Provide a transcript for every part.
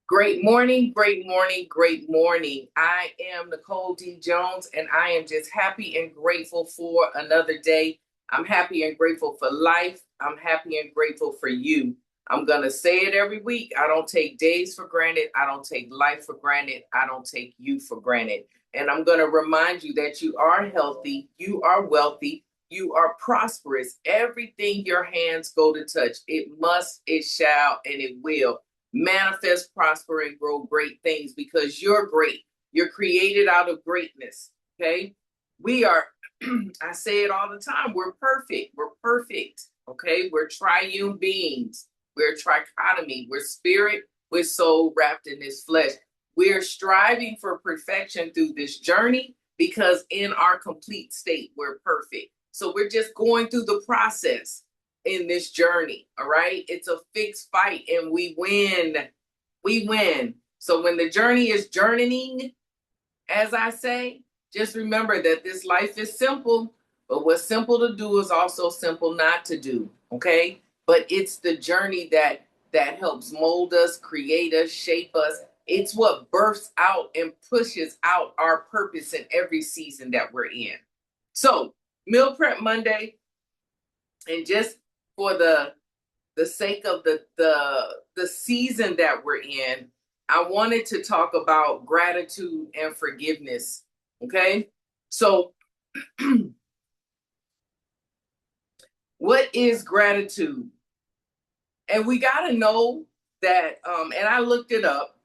Great morning, great morning, great morning. I am Nicole D. Jones, and I am just happy and grateful for another day. I'm happy and grateful for life. I'm happy and grateful for you. I'm going to say it every week. I don't take days for granted. I don't take life for granted. I don't take you for granted. And I'm going to remind you that you are healthy, you are wealthy, you are prosperous. Everything your hands go to touch, it must, it shall, and it will manifest, prosper, and grow great things because you're great. You're created out of greatness. Okay. We are, I say it all the time, we're perfect. We're perfect. Okay. We're triune beings. We're trichotomy. We're spirit with soul wrapped in this flesh. We're striving for perfection through this journey because in our complete state, we're perfect. So we're just going through the process in this journey. All right. It's a fixed fight and we win. We win. So when the journey is journeying, as I say, just remember that this life is simple, but what's simple to do is also simple not to do. Okay. But it's the journey that helps mold us, create us, shape us. It's what births out and pushes out our purpose in every season that we're in. So, Meal Prep Monday, and just for the sake of the season that we're in, I wanted to talk about gratitude and forgiveness. Okay, so what is gratitude? And we got to know that. And I looked it up.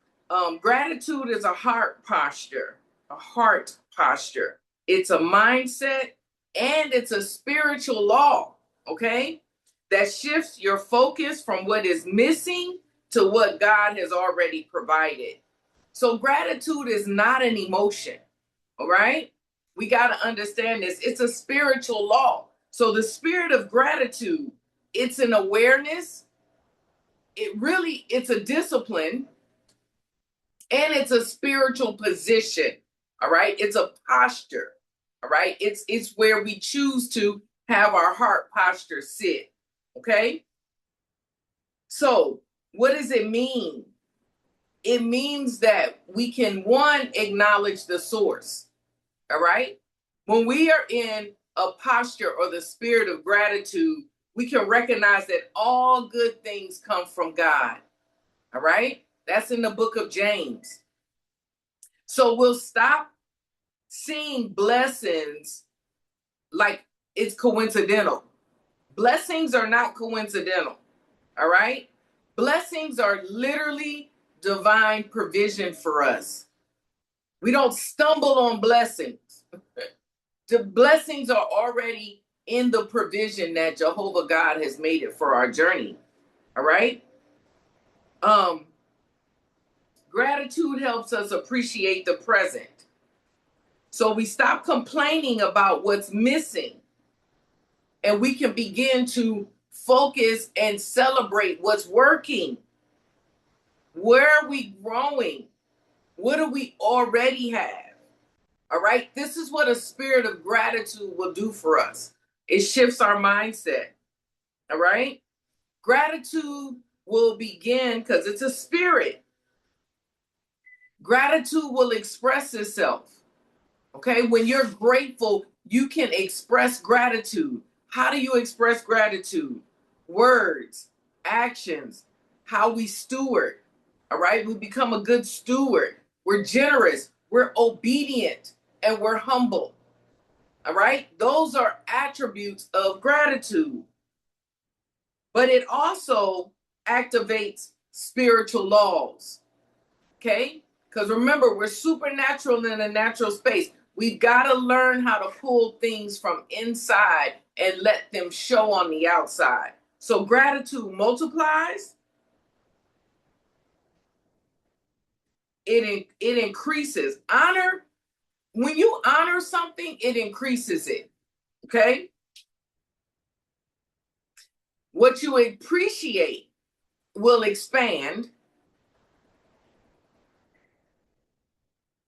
Gratitude is a heart posture. A heart posture. It's a mindset and it's a spiritual law. Okay, that shifts your focus from what is missing to what God has already provided. So gratitude is not an emotion, all right? We got to understand this. It's a spiritual law. So the spirit of gratitude, it's an awareness, it's a discipline, and it's a spiritual position, all right? It's a posture, all right? It's where we choose to have our heart posture sit, okay? So, what does it mean? It means that we can, one, acknowledge the source. All right. When we are in a posture or the spirit of gratitude, we can recognize that all good things come from God. All right. That's in the book of James. So we'll stop seeing blessings like it's coincidental. Blessings are not coincidental. All right. Blessings are literally divine provision for us. We don't stumble on blessings. The blessings are already in the provision that Jehovah God has made it for our journey. All right. Um, Gratitude helps us appreciate the present. So we stop complaining about what's missing and we can begin to focus and celebrate what's working. Where are we growing? What do we already have? All right. This is what a spirit of gratitude will do for us. It shifts our mindset. All right. Gratitude will begin because it's a spirit. Gratitude will express itself. Okay. When you're grateful, you can express gratitude. How do you express gratitude? Words, actions, how we steward. All right. We become a good steward. We're generous. We're obedient and we're humble. All right. Those are attributes of gratitude. But it also activates spiritual laws. Okay. Because remember, we're supernatural in a natural space. We've got to learn how to pull things from inside and let them show on the outside. So gratitude multiplies. It increases. Honor, when you honor something, it increases it. Okay. What you appreciate will expand.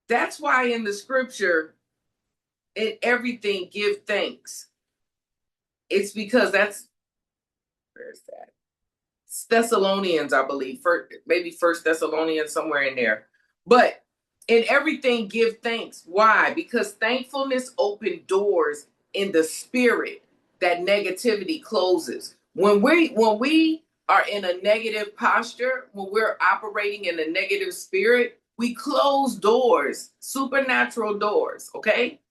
That's why in the scripture, in everything, give thanks. It's because where's that? Thessalonians, I believe, maybe First Thessalonians, somewhere in there. But in everything, give thanks. Why? Because thankfulness opens doors in the spirit that negativity closes. When we are in a negative posture, when we're operating in a negative spirit, we close doors, supernatural doors, okay?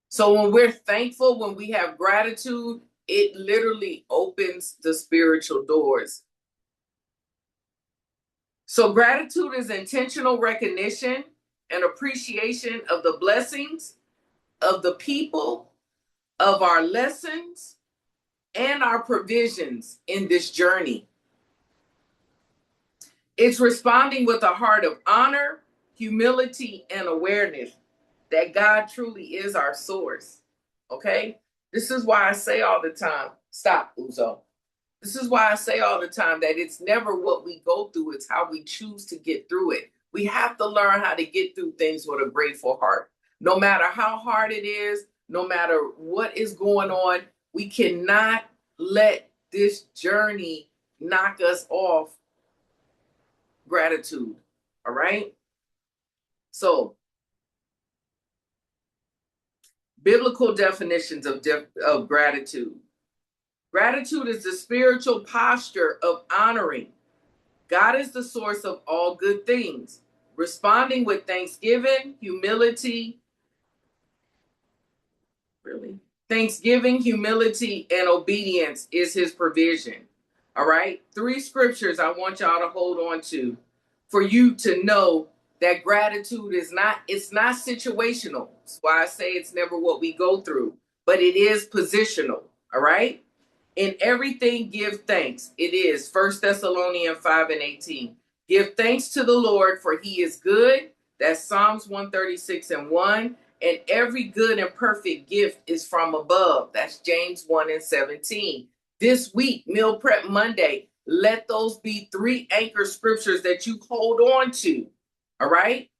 So when we're thankful, when we have gratitude, it literally opens the spiritual doors. So gratitude is intentional recognition and appreciation of the blessings, of the people, of our lessons, and our provisions in this journey. It's responding with a heart of honor, humility, and awareness that God truly is our source. Okay? This is why I say all the time, stop, Uzo. This is why I say all the time that it's never what we go through, it's how we choose to get through it. We have to learn how to get through things with a grateful heart. No matter how hard it is, no matter what is going on, we cannot let this journey knock us off gratitude. All right? So, biblical definitions of gratitude. Gratitude is the spiritual posture of honoring. God is the source of all good things. Responding with thanksgiving, humility, Thanksgiving, humility, and obedience is his provision. All right? 3 scriptures I want y'all to hold on to for you to know that gratitude is not situational. That's why I say it's never what we go through, but it is positional. All right? In everything, give thanks. It is 1 Thessalonians 5:18. Give thanks to the Lord, for he is good. That's Psalms 136:1. And every good and perfect gift is from above. That's James 1:17. This week, Meal Prep Monday, let those be 3 anchor scriptures that you hold on to. All right?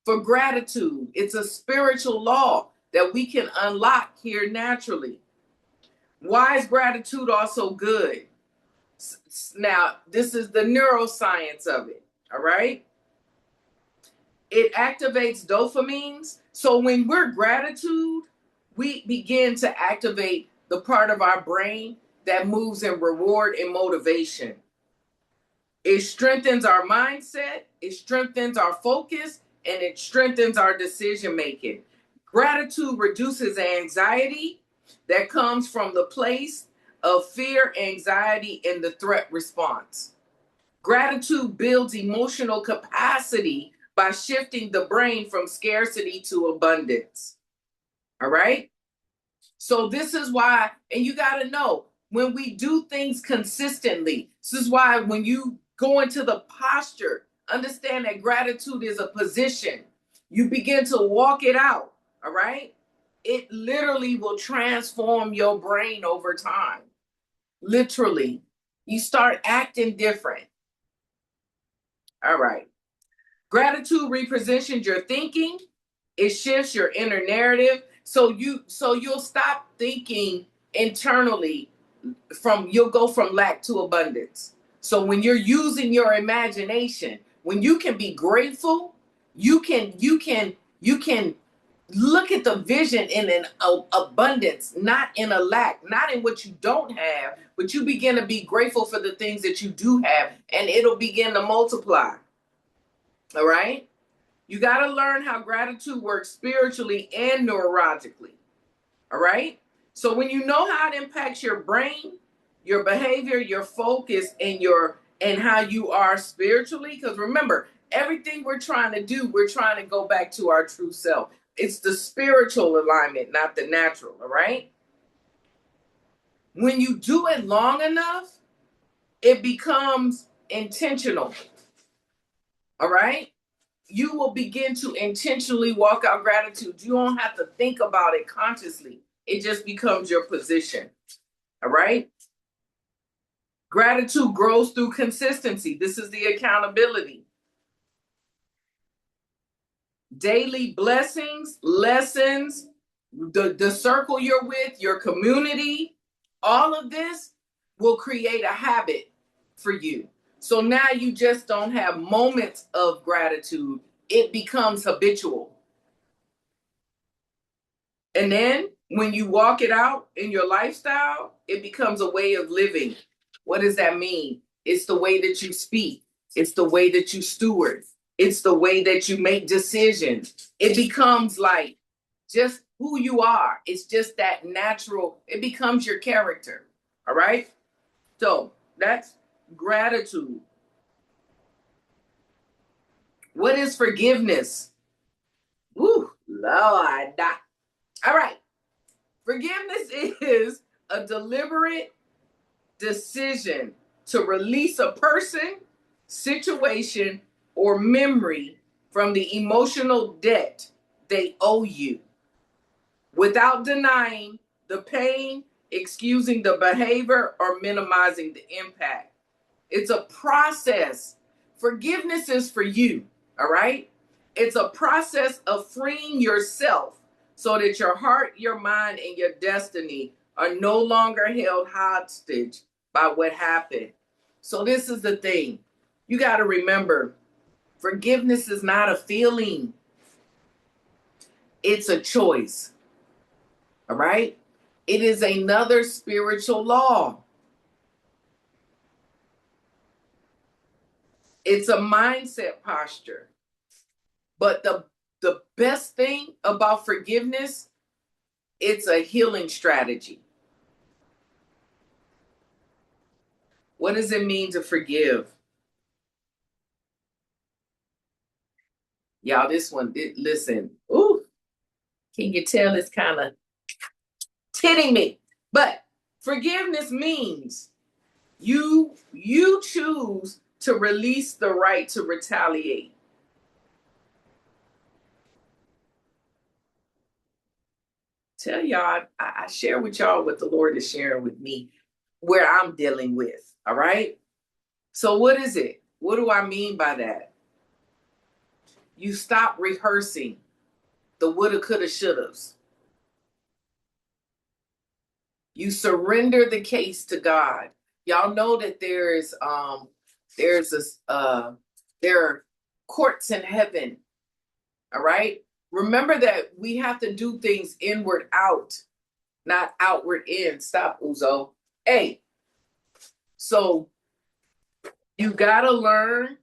For gratitude, it's a spiritual law that we can unlock here naturally. Why is gratitude also good? Now, this is the neuroscience of it, all right? It activates dopamines. So when we're gratitude, we begin to activate the part of our brain that moves in reward and motivation. It strengthens our mindset, it strengthens our focus, and it strengthens our decision making. Gratitude reduces anxiety that comes from the place of fear, anxiety, and the threat response. Gratitude builds emotional capacity by shifting the brain from scarcity to abundance. All right? So this is why, and you got to know, when we do things consistently, this is why when you go into the posture, understand that gratitude is a position. You begin to walk it out, all right? It literally will transform your brain over time. Literally. You start acting different. All right. Gratitude repositions your thinking. It shifts your inner narrative. So you'll stop thinking internally you'll go from lack to abundance. So when you're using your imagination, when you can be grateful, you can look at the vision in an abundance, not in a lack, not in what you don't have, but you begin to be grateful for the things that you do have, and it'll begin to multiply. All right? You got to learn how gratitude works spiritually and neurologically. All right? So when you know how it impacts your brain, your behavior, your focus, and how you are spiritually, because remember, everything we're trying to do, we're trying to go back to our true self. It's the spiritual alignment, not the natural, all right? When you do it long enough, it becomes intentional, all right? You will begin to intentionally walk out gratitude. You don't have to think about it consciously. It just becomes your position, all right? Gratitude grows through consistency. This is the accountability. Daily blessings, lessons, the circle you're with, your community, all of this will create a habit for you. So now you just don't have moments of gratitude. It becomes habitual. And then when you walk it out in your lifestyle, it becomes a way of living. What does that mean? It's the way that you speak. It's the way that you steward. It's the way that you make decisions. It becomes like just who you are. It's just that natural. It becomes your character. All right? So that's gratitude. What is forgiveness? Woo, Lord. All right. Forgiveness is a deliberate decision to release a person, situation, or memory from the emotional debt they owe you without denying the pain, excusing the behavior, or minimizing the impact. It's a process. Forgiveness is for you, all right? It's a process of freeing yourself so that your heart, your mind, and your destiny are no longer held hostage by what happened. So this is the thing. You got to remember, forgiveness is not a feeling. It's a choice. All right? It is another spiritual law. It's a mindset posture. But the best thing about forgiveness, it's a healing strategy. What does it mean to forgive? Y'all, this one, listen, ooh, can you tell it's kind of hitting me? But forgiveness means you choose to release the right to retaliate. Tell y'all, I share with y'all what the Lord is sharing with me, where I'm dealing with, all right? So what is it? What do I mean by that? You stop rehearsing the woulda, coulda, shouldas. You surrender the case to God. Y'all know that there are courts in heaven. All right. Remember that we have to do things inward out, not outward in. Stop, Uzo. Hey, so you gotta learn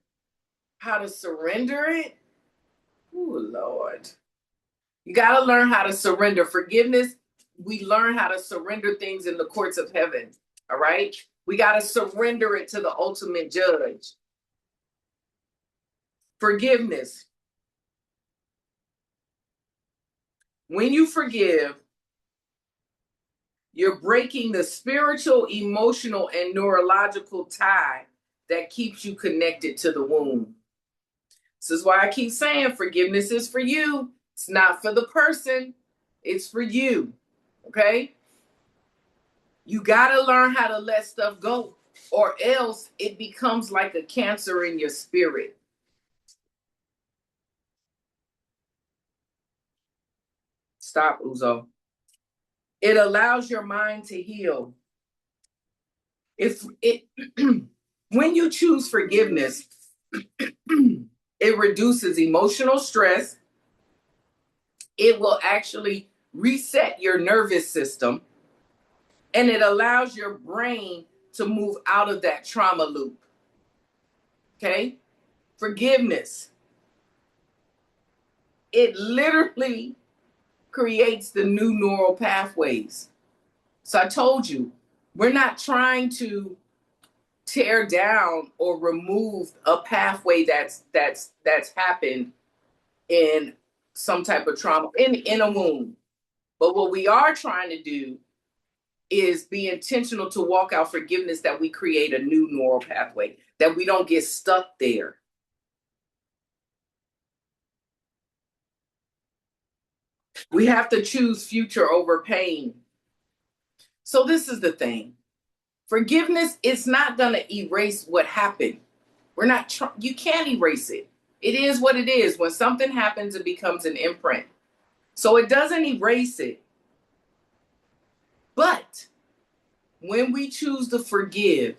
how to surrender it. Oh Lord. You gotta learn how to surrender. Forgiveness, we learn how to surrender things in the courts of heaven. All right. We got to surrender it to the ultimate judge. Forgiveness. When you forgive, you're breaking the spiritual, emotional, and neurological tie that keeps you connected to the wound. This is why I keep saying forgiveness is for you. It's not for the person, it's for you. Okay? You got to learn how to let stuff go, or else it becomes like a cancer in your spirit. Stop, Uzo. It allows your mind to heal. If it when you choose forgiveness, it reduces emotional stress. It will actually reset your nervous system, and it allows your brain to move out of that trauma loop. Okay? Forgiveness. It literally creates the new neural pathways. So I told you, we're not trying to tear down or remove a pathway that's happened in some type of trauma in a wound. But what we are trying to do is be intentional to walk out forgiveness, that we create a new neural pathway, that we don't get stuck there. We have to choose future over pain. So this is the thing. Forgiveness is not going to erase what happened. You can't erase it. It is what it is. When something happens, it becomes an imprint. So it doesn't erase it. But when we choose to forgive,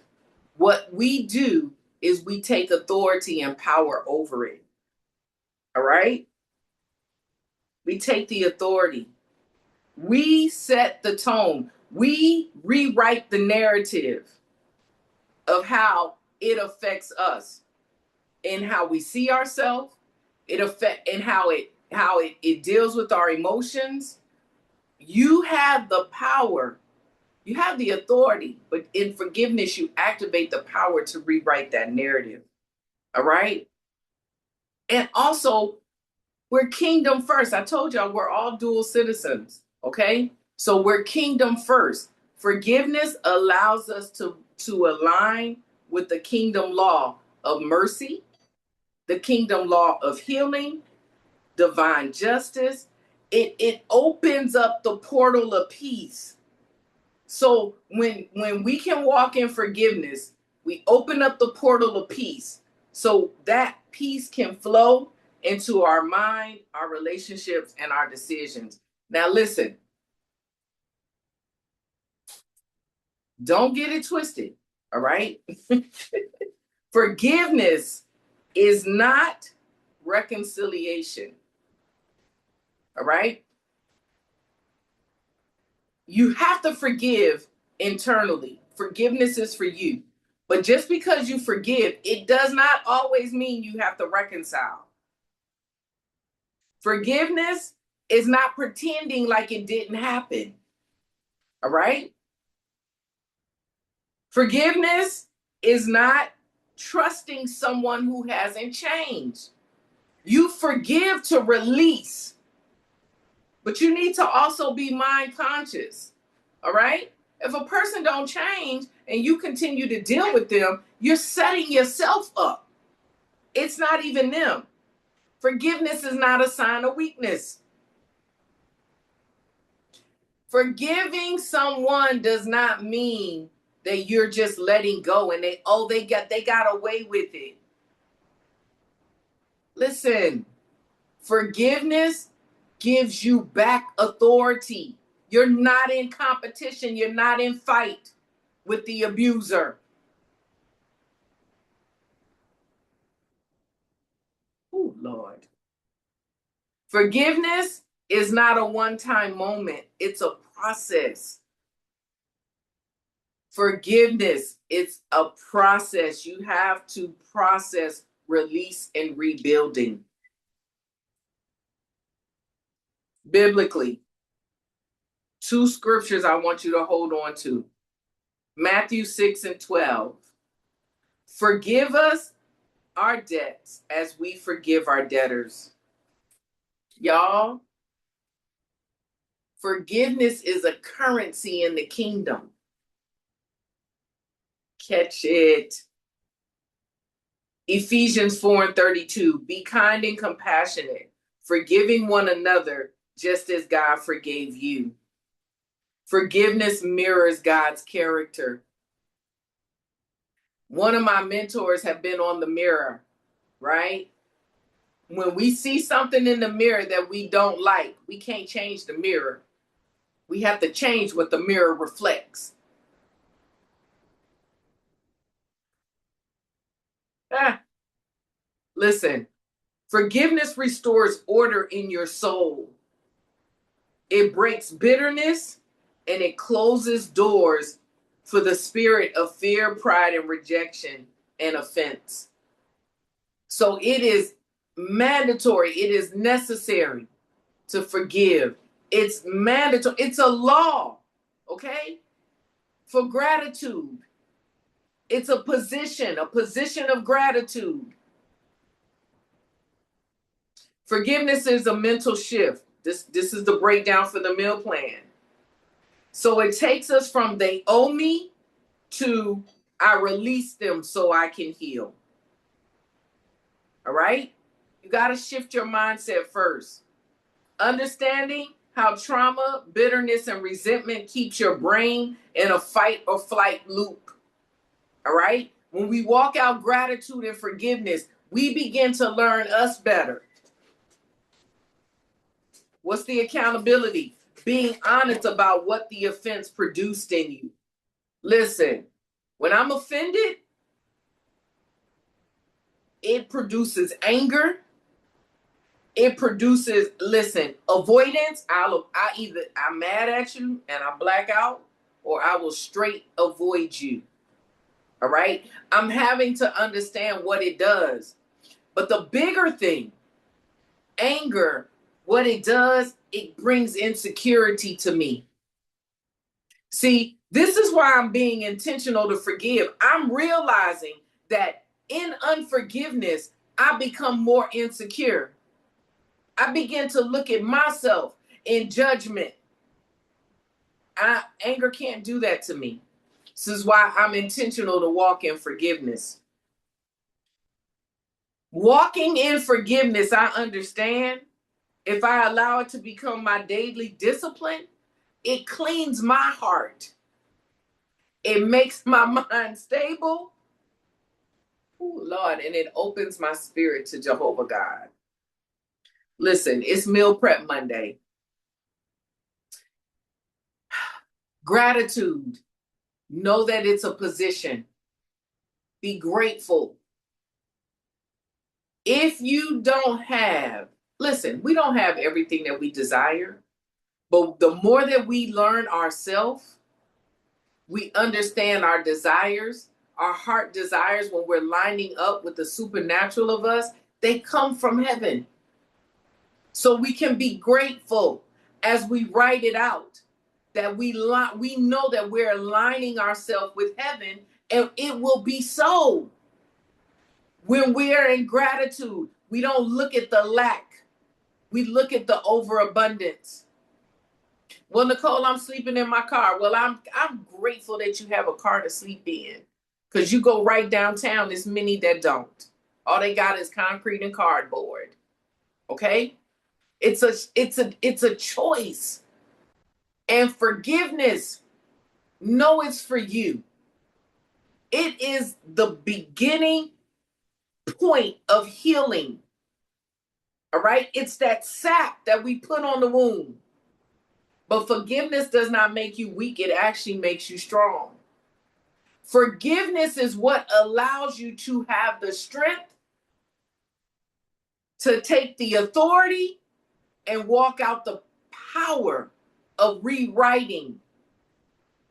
What we do is we take authority and power over it. All right? We take the authority. We set the tone. We rewrite the narrative of how it affects us and how we see ourselves. It affect and how it deals with our emotions. You have the power. You have the authority, but in forgiveness, you activate the power to rewrite that narrative. All right. And also, we're kingdom first. I told y'all we're all dual citizens. Okay. So we're kingdom first. Forgiveness allows us to align with the kingdom law of mercy, the kingdom law of healing, divine justice. It opens up the portal of peace. So when we can walk in forgiveness, we open up the portal of peace. So that peace can flow into our mind, our relationships, and our decisions. Now listen, don't get it twisted. All right. Forgiveness is not reconciliation. All right. You have to forgive internally. Forgiveness is for you. But just because you forgive, it does not always mean you have to reconcile. Forgiveness is not pretending like it didn't happen. All right? Forgiveness is not trusting someone who hasn't changed. You forgive to release, but you need to also be mind conscious. All right? If a person don't change and you continue to deal with them, you're setting yourself up. It's not even them. Forgiveness is not a sign of weakness. Forgiving someone does not mean that you're just letting go and they got away with it. Listen, forgiveness gives you back authority. You're not in competition. You're not in fight with the abuser. Oh, Lord. Forgiveness is not a one-time moment. It's a process. Forgiveness, it's a process. You have to process release and rebuilding. Biblically, two scriptures I want you to hold on to. Matthew 6:12. Forgive us our debts as we forgive our debtors. Y'all, forgiveness is a currency in the kingdom. Catch it. Ephesians 4:32. Be kind and compassionate, forgiving one another just as God forgave you. Forgiveness mirrors God's character. One of my mentors have been on the mirror, right? When we see something in the mirror that we don't like, we can't change the mirror. We have to change what the mirror reflects. Listen, forgiveness restores order in your soul. It breaks bitterness and it closes doors for the spirit of fear, pride, and rejection and offense. So it is mandatory. It is necessary to forgive. It's mandatory. It's a law, okay? For gratitude. It's a position of gratitude. Forgiveness is a mental shift. This is the breakdown for the meal plan. So it takes us from they owe me to I release them so I can heal. All right? You got to shift your mindset first. Understanding how trauma, bitterness, and resentment keeps your brain in a fight or flight loop. All right? When we walk out gratitude and forgiveness, we begin to learn us better. What's the accountability? Being honest about what the offense produced in you. Listen, when I'm offended, It produces anger. It produces, listen, avoidance. I'm mad at you and I black out, or I will straight avoid you. All right. I'm having to understand what it does. But the bigger thing, anger, what it does, it brings insecurity to me. See, this is why I'm being intentional to forgive. I'm realizing that in unforgiveness, I become more insecure. I begin to look at myself in judgment. Anger can't do that to me. This is why I'm intentional to walk in forgiveness. Walking in forgiveness, I understand, if I allow it to become my daily discipline, it cleans my heart. It makes my mind stable. Oh, Lord, and it opens my spirit to Jehovah God. Listen, it's Meal Prep Monday. Gratitude. Know that it's a position. Be grateful. If you don't have, listen, we don't have everything that we desire, but the more that we learn ourselves, we understand our desires, our heart desires, when we're lining up with the supernatural of us, they come from heaven. So we can be grateful as we write it out, that we know that we're aligning ourselves with heaven, and it will be so. When we are in gratitude, we don't look at the lack. We look at the overabundance. Well, Nicole, I'm sleeping in my car. Well, I'm grateful that you have a car to sleep in, because you go right downtown, there's many that don't. All they got is concrete and cardboard. Okay? It's a choice. And forgiveness, know it's for you. It is the beginning point of healing. All right? It's that sap that we put on the wound. But forgiveness does not make you weak. It actually makes you strong. Forgiveness is what allows you to have the strength to take the authority and walk out the power of rewriting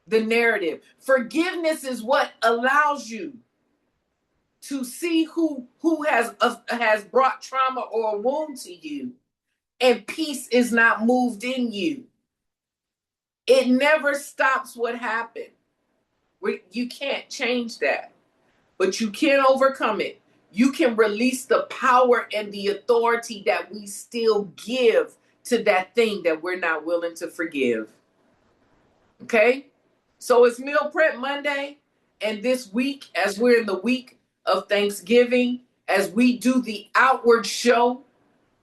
the narrative. Forgiveness is what allows you to see who has brought trauma or a wound to you, and peace is not moved in you. It never stops what happened. You can't change that, but you can overcome it. You can release the power and the authority that we still give to that thing that we're not willing to forgive. Okay? So it's Meal Prep Monday, and this week, as we're in the week of Thanksgiving, as we do the outward show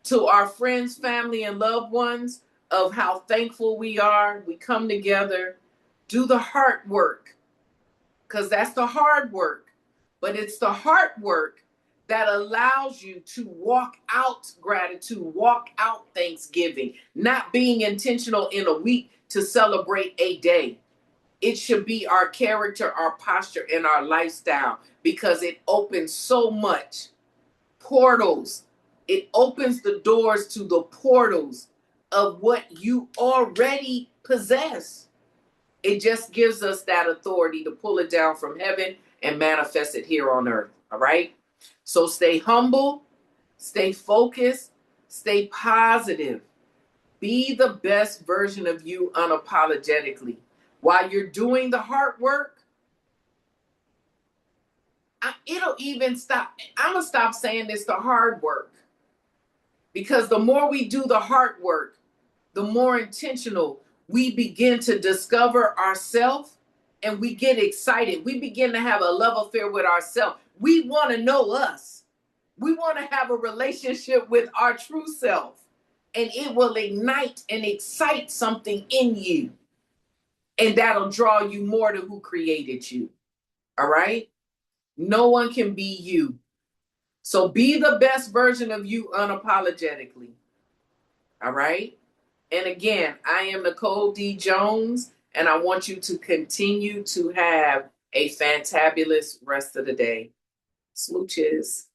to our friends, family, and loved ones of how thankful we are, we come together, do the heart work, because that's the hard work. But it's the heart work that allows you to walk out gratitude, walk out Thanksgiving, not being intentional in a week to celebrate a day. It should be our character, our posture, and our lifestyle, because it opens so much portals. It opens the doors to the portals of what you already possess. It just gives us that authority to pull it down from heaven and manifest it here on earth. All right? So stay humble, stay focused, stay positive. Be the best version of you unapologetically. While you're doing the hard work, it'll even stop. I'm going to stop saying it's the hard work, because the more we do the hard work, the more intentional we begin to discover ourselves, and we get excited. We begin to have a love affair with ourselves. We want to know us. We want to have a relationship with our true self, and it will ignite and excite something in you. And that'll draw you more to who created you. All right? No one can be you. So be the best version of you unapologetically. All right? And again, I am Nicole D. Jones, and I want you to continue to have a fantabulous rest of the day. Smooches.